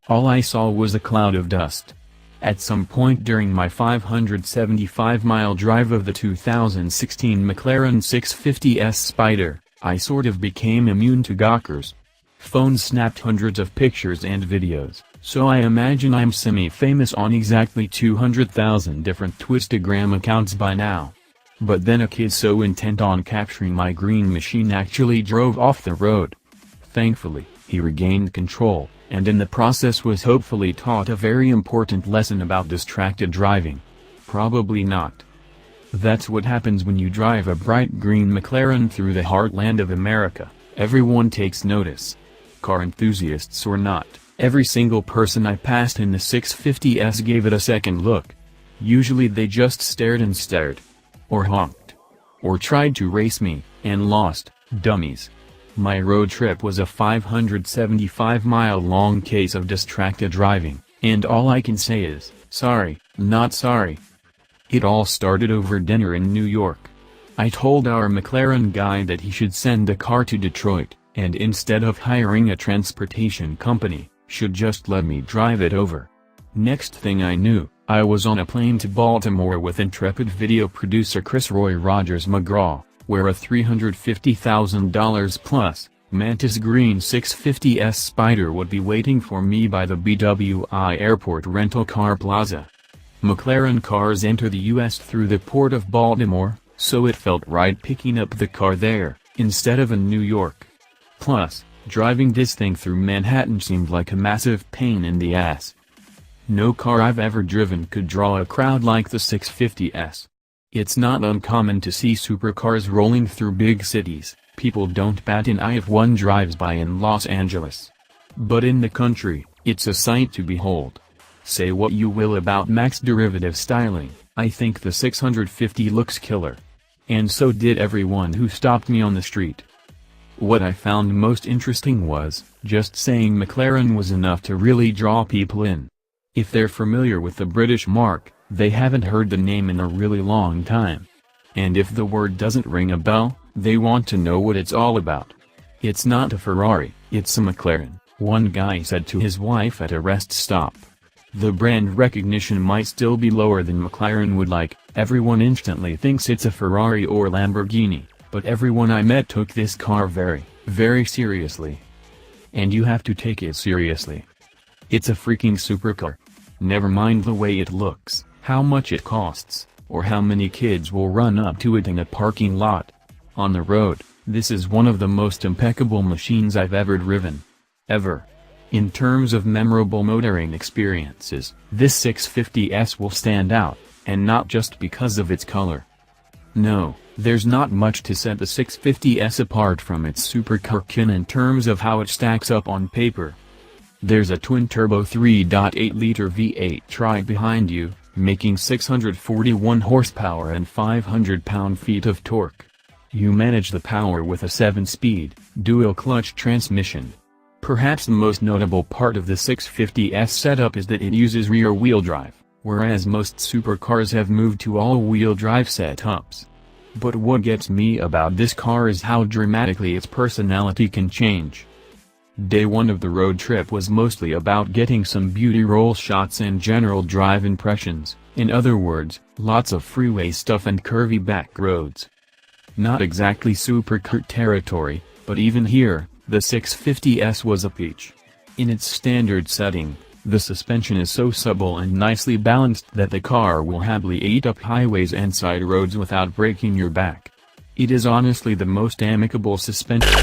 All I saw was a cloud of dust. At some point during my 575-mile drive of the 2016 McLaren 650S Spyder, I sort of became immune to gawkers. Phones snapped hundreds of pictures and videos, so I imagine I'm semi-famous on exactly 200,000 different Twitstagram accounts by now. But then a kid so intent on capturing my green machine actually drove off the road. Thankfully, he regained control, and in the process was hopefully taught a very important lesson about distracted driving. Probably not. That's what happens when you drive a bright green McLaren through the heartland of America. Everyone takes notice. Car enthusiasts or not, every single person I passed in the 650S gave it a second look. Usually they just stared and stared. Or honked. Or tried to race me, and lost, dummies. My road trip was a 575-mile long case of distracted driving, and all I can say is, sorry, not sorry. It all started over dinner in New York. I told our McLaren guy that he should send the car to Detroit, and instead of hiring a transportation company, should just let me drive it over. Next thing I knew, I was on a plane to Baltimore with intrepid video producer Chris Roy Rogers McGraw, where a $350,000 plus, Mantis Green 650S Spyder would be waiting for me by the BWI Airport rental car plaza. McLaren cars enter the US through the port of Baltimore, so it felt right picking up the car there, instead of in New York. Plus, driving this thing through Manhattan seemed like a massive pain in the ass. No car I've ever driven could draw a crowd like the 650S. It's not uncommon to see supercars rolling through big cities. People don't bat an eye if one drives by in Los Angeles. But in the country, it's a sight to behold. Say what you will about Mac's derivative styling, I think the 650 looks killer. And so did everyone who stopped me on the street. What I found most interesting was, just saying McLaren was enough to really draw people in. If they're familiar with the British mark, they haven't heard the name in a really long time. And if the word doesn't ring a bell, they want to know what it's all about. It's not a Ferrari, it's a McLaren, one guy said to his wife at a rest stop. The brand recognition might still be lower than McLaren would like, everyone instantly thinks it's a Ferrari or Lamborghini, but everyone I met took this car very, very seriously. And you have to take it seriously. It's a freaking supercar. Never mind the way it looks, how much it costs, or how many kids will run up to it in a parking lot. On the road, this is one of the most impeccable machines I've ever driven. Ever. In terms of memorable motoring experiences, this 650S will stand out, and not just because of its color. No, there's not much to set the 650S apart from its supercar kin in terms of how it stacks up on paper. There's a twin-turbo 3.8-liter V8 trike behind you, making 641 horsepower and 500 pound-feet of torque. You manage the power with a 7-speed, dual-clutch transmission. Perhaps the most notable part of the 650S setup is that it uses rear-wheel drive, whereas most supercars have moved to all-wheel drive setups. But what gets me about this car is how dramatically its personality can change. Day one of the road trip was mostly about getting some beauty roll shots and general drive impressions, in other words, lots of freeway stuff and curvy back roads. Not exactly supercar territory, but even here, the 650S was a peach. In its standard setting, the suspension is so supple and nicely balanced that the car will happily eat up highways and side roads without breaking your back. It is honestly the most amicable suspension.